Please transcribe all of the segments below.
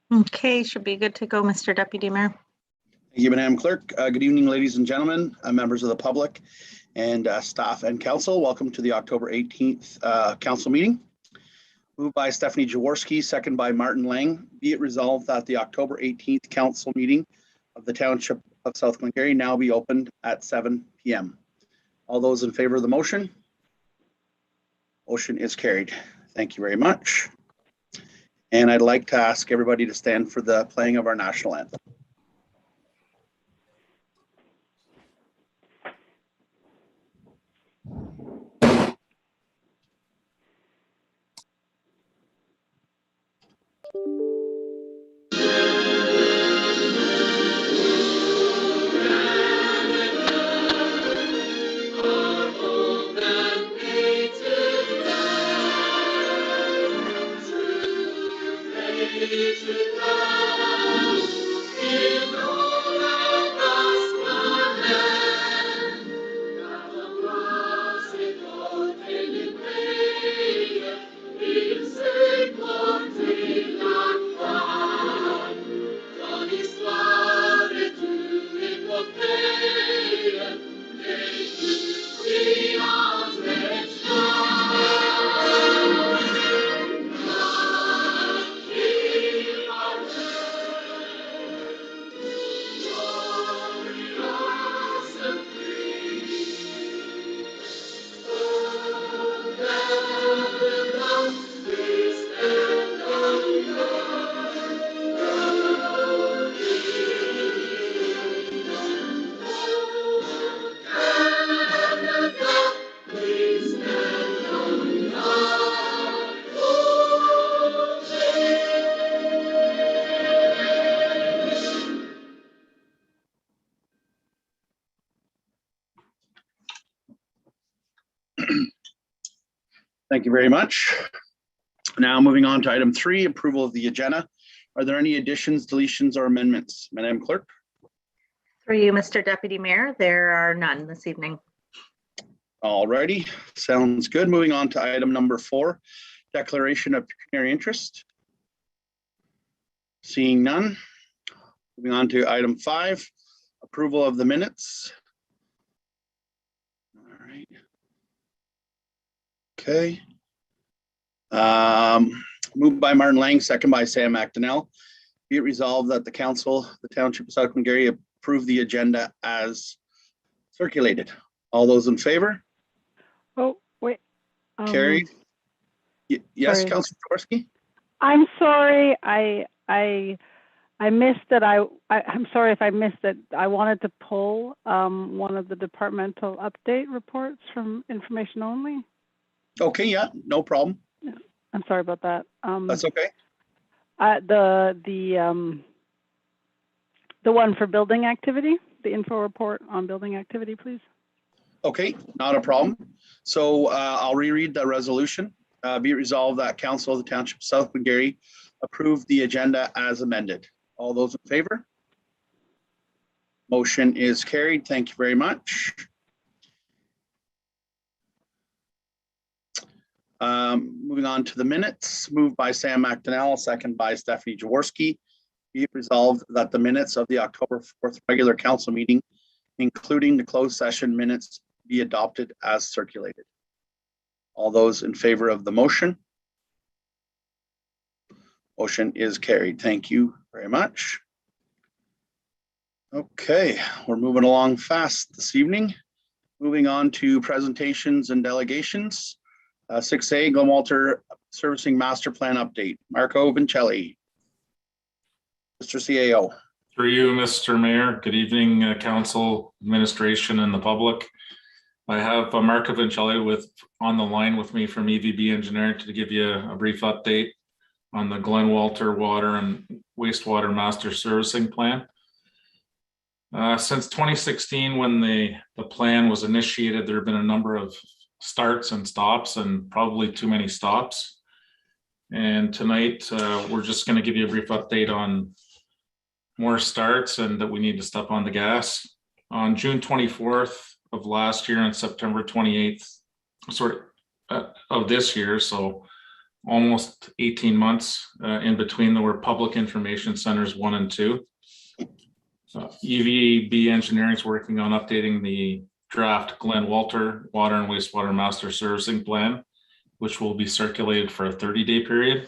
Okay, should be good to go, Mr. Deputy Mayor. Thank you, Madam Clerk. Good evening, ladies and gentlemen, members of the public, and staff and council. Welcome to the October 18th council meeting. Moved by Stephanie Jaworski, second by Martin Lang. Be it resolved that the October 18th council meeting of the Township of South Glengarry now be opened at 7 p.m. All those in favor of the motion? Motion is carried. Thank you very much. And I'd like to ask everybody to stand for the playing of our national anthem. Thank you very much. Now moving on to item 3, approval of the agenda. Are there any additions, deletions, or amendments? Madam Clerk? Through you, Mr. Deputy Mayor, there are none this evening. All righty, sounds good. Moving on to item number 4, declaration of pecuniary interest. Seeing none. Moving on to item 5, approval of the minutes. All right. Okay. Moved by Martin Lang, second by Sam McDonnell. Be it resolved that the council, the Township of South Glengarry, approve the agenda as circulated. All those in favor? Oh, wait. Carried. Yes, sorry. Councilor Jaworski? I'm sorry. I missed that. I'm sorry if I missed it. I wanted to pull one of the departmental update reports from information only. Okay, yeah, no problem. I'm sorry about that. That's okay. The one for building activity, the info report on building activity, please. Okay, not a problem. So I'll reread the resolution. Be it resolved that Council of the Township of South Glengarry approve the agenda as amended. All those in favor? Motion is carried. Thank you very much. Moving on to the minutes, moved by Sam McDonnell, second by Stephanie Jaworski. Be it resolved that the minutes of the October 4th regular council meeting, including the closed session minutes, be adopted as circulated. All those in favor of the motion? Motion is carried. Thank you very much. Okay, we're moving along fast this evening. Moving on to presentations and delegations. 6A, Glenwalter Servicing Master Plan Update. Marco Vincelli. Mr. CAO. Through you, Mr. Mayor. Good evening, council, administration, and the public. I have Marco Vincelli on the line with me from EVB Engineering to give you a brief update on the Glenwalter Water and Wastewater Master Servicing Plan. Since 2016, when the plan was initiated, there have been a number of starts and stops, and probably too many stops. And tonight, we're just going to give you a brief update on more starts and that we need to step on the gas. On June 24th of last year and September 28th, of this year, so almost 18 months. In between, there were public information centers 1 and 2. EVB Engineering is working on updating the draft Glen Walter Water and Wastewater Master Servicing Plan, which will be circulated for a 30-day period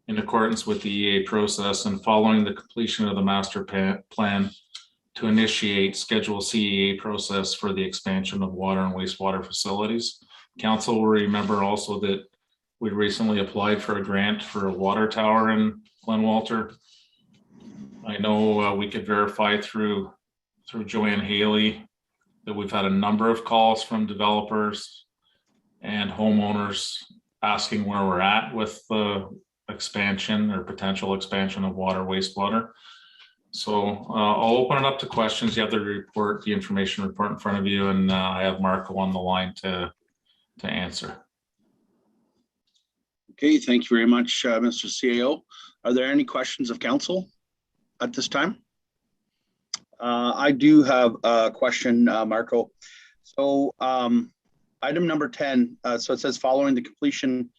in accordance with the EA process, and following the completion of the master plan to initiate Schedule CEA process for the expansion of water and wastewater facilities. Council will remember also that we recently applied for a grant for a water tower in Glen Walter. I know we could verify through Joanne Haley that we've had a number of calls from developers and homeowners asking where we're at with the expansion or potential expansion of water, wastewater. So I'll open it up to questions. You have the information report in front of you, and I have Marco on the line to answer. Okay, thank you very much, Mr. CAO. Are there any questions of council at this time? I do have a question, Marco. So item number 10, so it says following the completion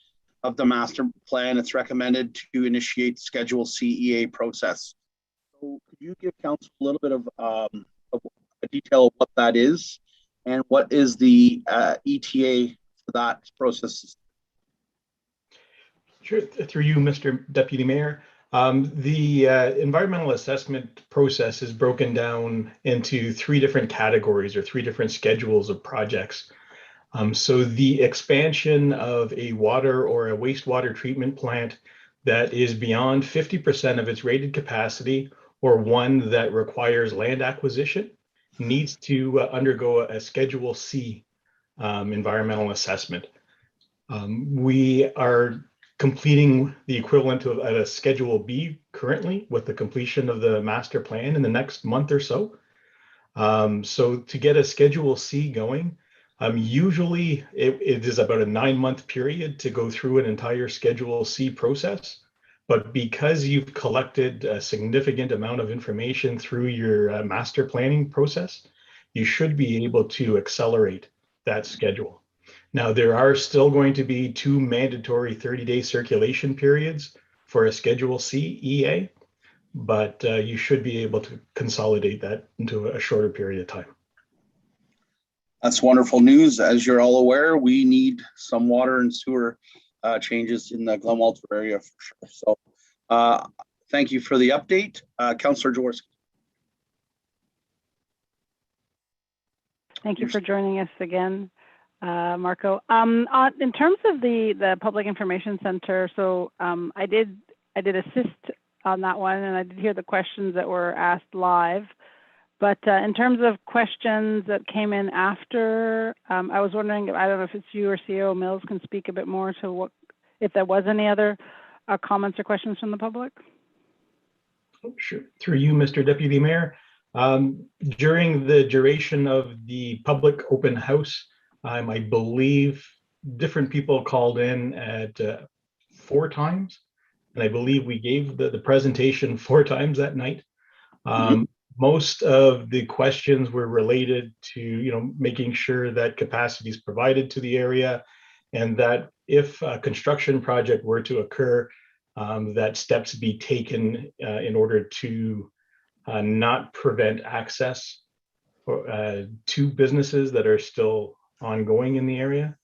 of the master plan, it's recommended to initiate Schedule CEA process. So could you give council a little bit of a detail of what that is and what is the ETA for that process? Sure, through you, Mr. Deputy Mayor. The environmental assessment process is broken down into 3 different categories or 3 different schedules of projects. So the expansion of a water or a wastewater treatment plant that is beyond 50% of its rated capacity, or one that requires land acquisition, needs to undergo a Schedule C environmental assessment. We are completing the equivalent of a Schedule B currently with the completion of the master plan in the next month or so. So to get a Schedule C going, usually it is about a 9-month period to go through an entire Schedule C process. But because you've collected a significant amount of information through your master planning process, you should be able to accelerate that schedule. Now, there are still going to be 2 mandatory 30-day circulation periods for a Schedule C EA, but you should be able to consolidate that into a shorter period of time. That's wonderful news. As you're all aware, we need some water and sewer changes in the Glen Walter area for sure. So thank you for the update. Councillor Jaworski. Thank you for joining us again, Marco. In terms of the Public Information Center, so I did assist on that one, and I did hear the questions that were asked live. But in terms of questions that came in after, I was wondering, I don't know if it's you or CEO Mills can speak a bit more to what, if there was any other comments or questions from the public. Sure. Through you, Mr. Deputy Mayor. During the duration of the public open house, I believe different people called in at 4 times, and I believe we gave the presentation 4 times that night. Most of the questions were related to, making sure that capacity is provided to the area, and that if a construction project were to occur, that steps be taken in order to not prevent access to businesses that are still ongoing in the area.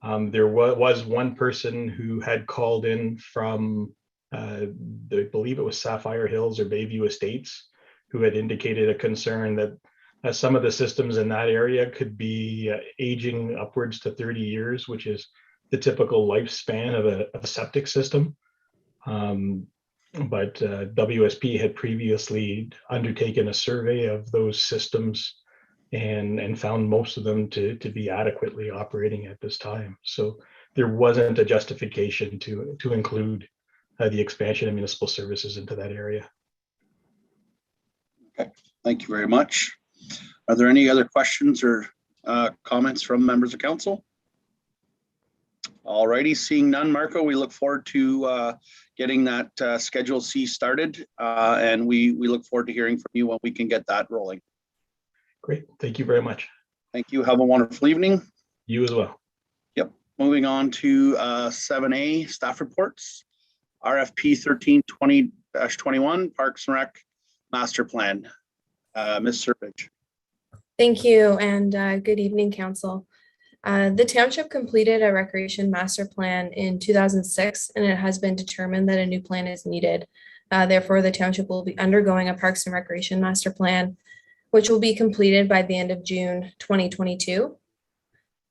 There was one person who had called in from, I believe it was Sapphire Hills or Bayview Estates, who had indicated a concern that some of the systems in that area could be aging upwards to 30 years, which is the typical lifespan of a septic system. But WSP had previously undertaken a survey of those systems and found most of them to be adequately operating at this time. So there wasn't a justification to include the expansion of municipal services into that area. Okay, thank you very much. Are there any other questions or comments from members of council? All righty, seeing none, Marco, we look forward to getting that Schedule C started, and we look forward to hearing from you when we can get that rolling. Great, thank you very much. Thank you. Have a wonderful evening. You as well. Yep. Moving on to 7A, staff reports. RFP 1320-21, Parks and Rec Master Plan. Ms. Serpage. Thank you, and good evening, Council. The township completed a recreation master plan in 2006, and it has been determined that a new plan is needed. Therefore, the township will be undergoing a Parks and Recreation master plan, which will be completed by the end of June 2022.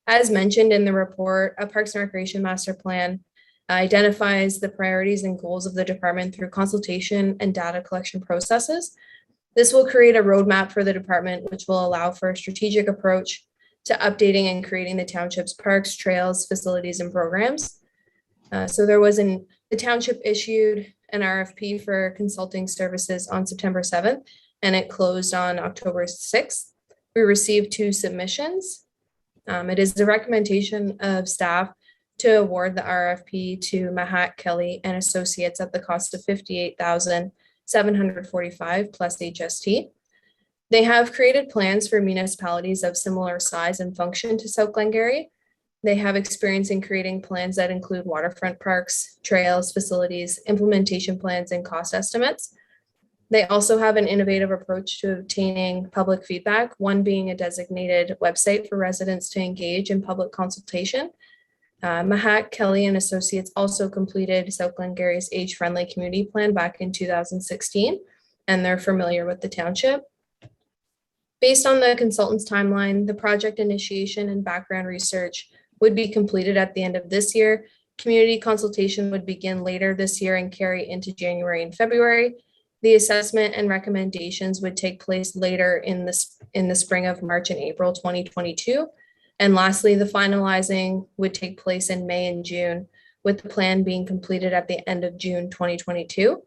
As mentioned in the report, a Parks and Recreation master plan identifies the priorities and goals of the department through consultation and data collection processes. This will create a roadmap for the department, which will allow for a strategic approach to updating and creating the township's parks, trails, facilities, and programs. The township issued an RFP for consulting services on September 7th, and it closed on October 6th. We received 2 submissions. It is the recommendation of staff to award the RFP to Mahat Kelly and Associates at the cost of $58,745 plus HST. They have created plans for municipalities of similar size and function to South Glengarry. They have experience in creating plans that include waterfront parks, trails, facilities, implementation plans, and cost estimates. They also have an innovative approach to obtaining public feedback, one being a designated website for residents to engage in public consultation. Mahat Kelly and Associates also completed South Glengarry's age-friendly community plan back in 2016, and they're familiar with the township. Based on the consultant's timeline, the project initiation and background research would be completed at the end of this year. Community consultation would begin later this year and carry into January and February. The assessment and recommendations would take place later in the spring of March and April 2022. And lastly, the finalizing would take place in May and June, with the plan being completed at the end of June 2022.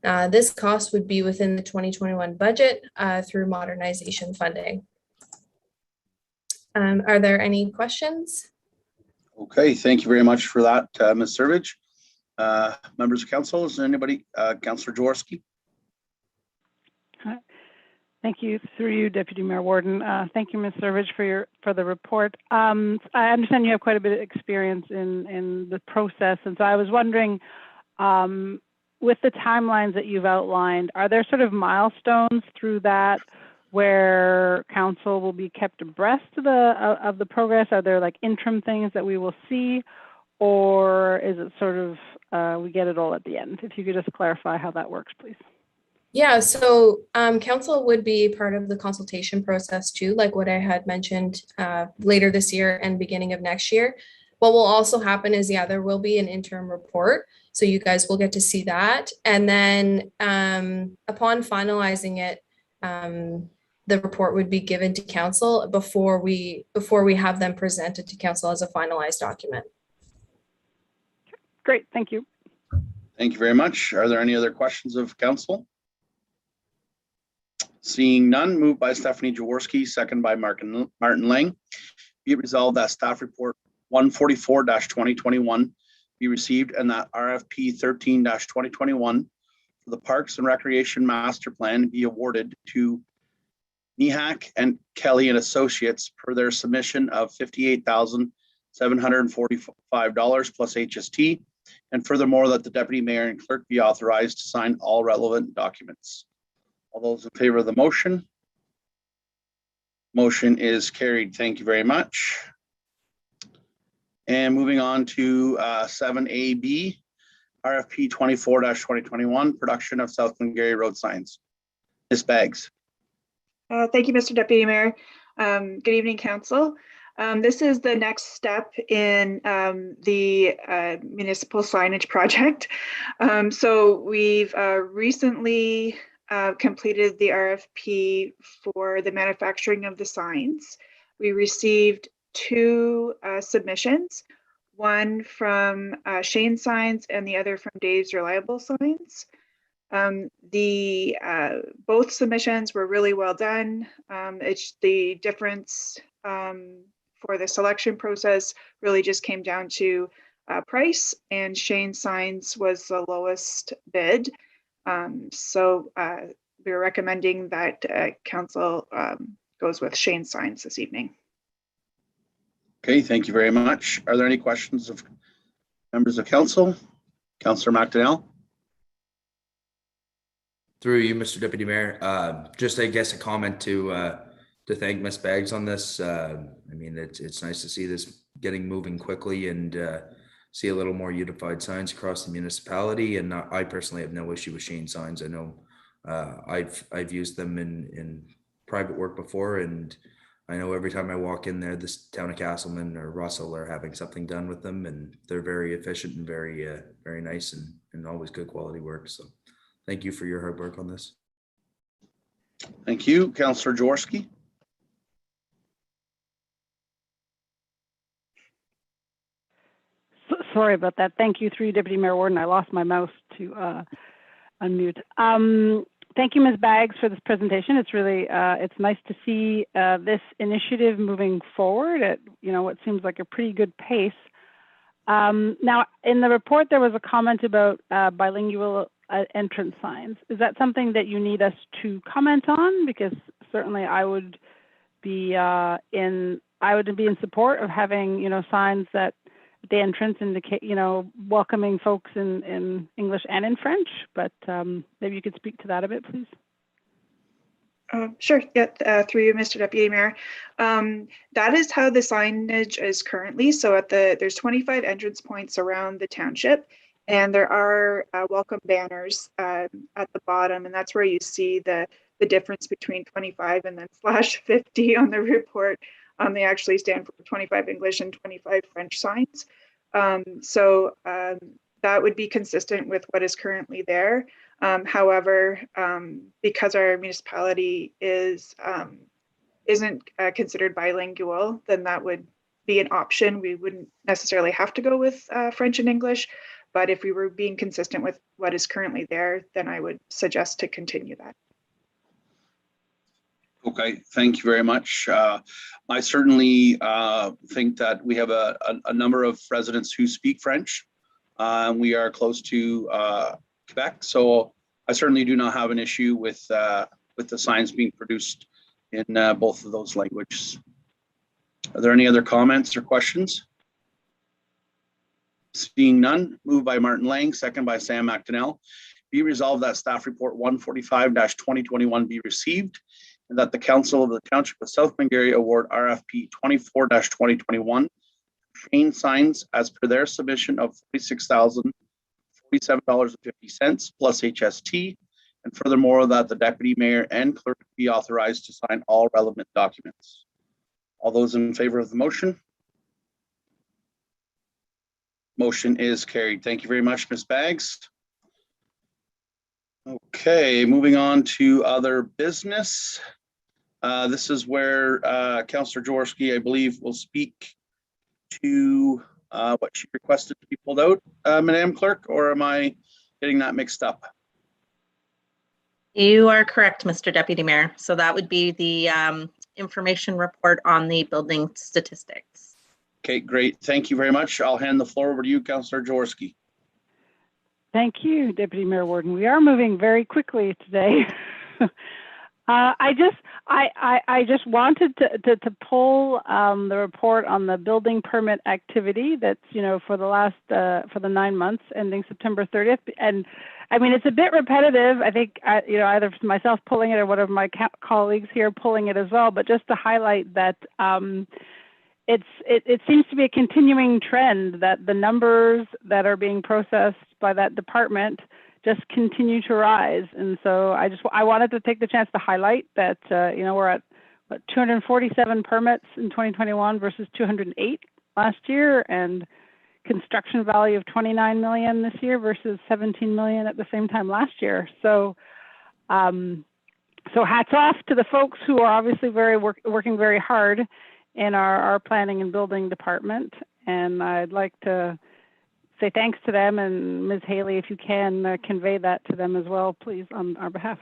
This cost would be within the 2021 budget through modernization funding. Are there any questions? Okay, thank you very much for that, Ms. Servage. Members of council, is there anybody? Councillor Jaworski. Thank you. Through you, Deputy Mayor Warden. Thank you, Ms. Servage, for the report. I understand you have quite a bit of experience in the process, and so I was wondering, with the timelines that you've outlined, are there sort of milestones through that where council will be kept abreast of the progress? Are there like interim things that we will see, or is it sort of we get it all at the end? If you could just clarify how that works, please. Yeah, so council would be part of the consultation process too, like what I had mentioned later this year and beginning of next year. What will also happen is, yeah, there will be an interim report. So you guys will get to see that. And then upon finalizing it, the report would be given to council before we have them presented to council as a finalized document. Great, thank you. Thank you very much. Are there any other questions of council? Seeing none, moved by Stephanie Jaworski, second by Martin Lang. Be it resolved that staff report 144-2021 be received and that RFP 13-2021 for the Parks and Recreation Master Plan be awarded to Nihak and Kelly and Associates per their submission of $58,745 plus HST, and furthermore that the Deputy Mayor and Clerk be authorized to sign all relevant documents. All those in favor of the motion? Motion is carried. Thank you very much. And moving on to 7AB, RFP 24-2021, production of South Glengarry road signs. Ms. Baggs. Thank you, Mr. Deputy Mayor. Good evening, Council. This is the next step in the municipal signage project. So we've recently completed the RFP for the manufacturing of the signs. We received 2 submissions, one from Shane Signs and the other from Dave's Reliable Signs. Both submissions were really well done. It's the difference for the selection process really just came down to price, and Shane Signs was the lowest bid. So we're recommending that council goes with Shane Signs this evening. Okay, thank you very much. Are there any questions of members of council? Councillor McDonnell? Through you, Mr. Deputy Mayor, just I guess a comment to thank Ms. Baggs on this. I mean, it's nice to see this getting moving quickly and see a little more unified signs across the municipality. And I personally have no issue with Shane signs. I know I've used them in private work before, and I know every time I walk in there, this town of Castleman or Russell are having something done with them, and they're very efficient and very nice and always good quality work. So thank you for your hard work on this. Thank you. Councillor Jaworski? Sorry about that. Thank you, through you, Deputy Mayor Warden. I lost my mouse to unmute. Thank you, Ms. Baggs, for this presentation. It's really, it's nice to see this initiative moving forward at, what seems like a pretty good pace. Now, in the report, there was a comment about bilingual entrance signs. Is that something that you need us to comment on? Because certainly I would be in support of having, signs that the entrance indicate, welcoming folks in English and in French, but maybe you could speak to that a bit, please. Sure. Yeah, through you, Mr. Deputy Mayor. That is how the signage is currently. So there's 25 entrance points around the township, and there are welcome banners at the bottom, and that's where you see the difference between 25 and then /50 on the report. They actually stand for 25 English and 25 French signs. So that would be consistent with what is currently there. However, because our municipality isn't considered bilingual, then that would be an option. We wouldn't necessarily have to go with French and English, but if we were being consistent with what is currently there, then I would suggest to continue that. Okay, thank you very much. I certainly think that we have a number of residents who speak French. We are close to Quebec, so I certainly do not have an issue with the signs being produced in both of those languages. Are there any other comments or questions? Seeing none, moved by Martin Lang, second by Sam McDonnell. Be resolved that staff report 145-2021 be received, and that the Council of the Township of South Glengarry award RFP 24-2021 Shane signs as per their submission of $46,047.50 plus HST, and furthermore that the Deputy Mayor and Clerk be authorized to sign all relevant documents. All those in favor of the motion? Motion is carried. Thank you very much, Ms. Baggs. Okay, moving on to other business. This is where Councillor Jaworski, I believe, will speak to what she requested to be pulled out, Madam Clerk, or am I getting that mixed up? You are correct, Mr. Deputy Mayor. So that would be the information report on the building statistics. Okay, great. Thank you very much. I'll hand the floor over to you, Councillor Jaworski. Thank you, Deputy Mayor Warden. We are moving very quickly today. I just wanted to pull the report on the building permit activity that's, for the 9 months ending September 30th. And I mean, it's a bit repetitive. I think, either myself pulling it or one of my colleagues here pulling it as well, but just to highlight that it seems to be a continuing trend that the numbers that are being processed by that department just continue to rise. And so I wanted to take the chance to highlight that, we're at 247 permits in 2021 versus 208 last year, and construction value of 29 million this year versus 17 million at the same time last year. So, so hats off to the folks who are obviously working very hard in our planning and building department. And I'd like to say thanks to them, and Ms. Haley, if you can convey that to them as well, please, on our behalf.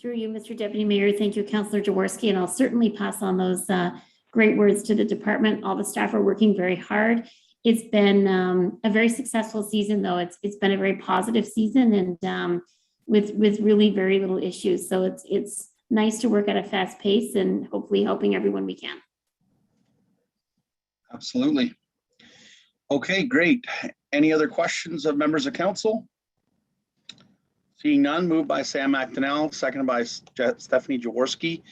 Through you, Mr. Deputy Mayor. Thank you, Councillor Jaworski, and I'll certainly pass on those great words to the department. All the staff are working very hard. It's been a very successful season, though. It's been a very positive season, and with really very little issues. So it's nice to work at a fast pace and hopefully helping everyone we can. Absolutely. Okay, great. Any other questions of members of council? Seeing none, moved by Sam McDonnell, seconded by Stephanie Jaworski.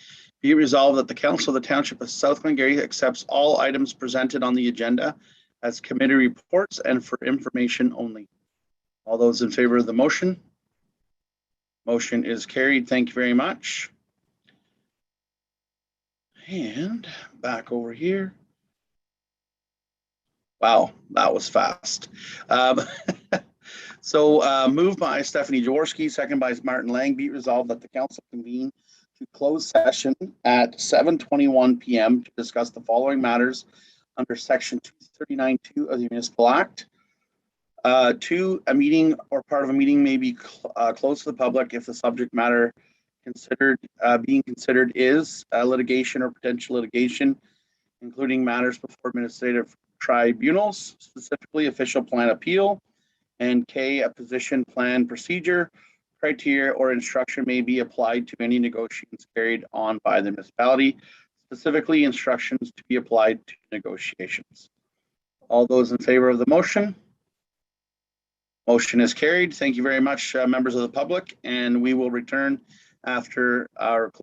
Be it resolved that the Council of the Township of South Glengarry accepts all items presented on the agenda as committee reports and for information only. All those in favor of the motion? Motion is carried. Thank you very much. And back over here. Wow, that was fast. So moved by Stephanie Jaworski, second by Martin Lang, be resolved that the council convene to close session at 7:21 p.m. to discuss the following matters under section 239(2) of the Municipal Act. 2, a meeting or part of a meeting may be closed to the public if the subject matter being considered is litigation or potential litigation, including matters before administrative tribunals, specifically official plan appeal, and K, a position, plan, procedure, criteria, or instruction may be applied to any negotiations carried on by the municipality, specifically instructions to be applied to negotiations. All those in favor of the motion? Motion is carried. Thank you very much, members of the public, and we will return after our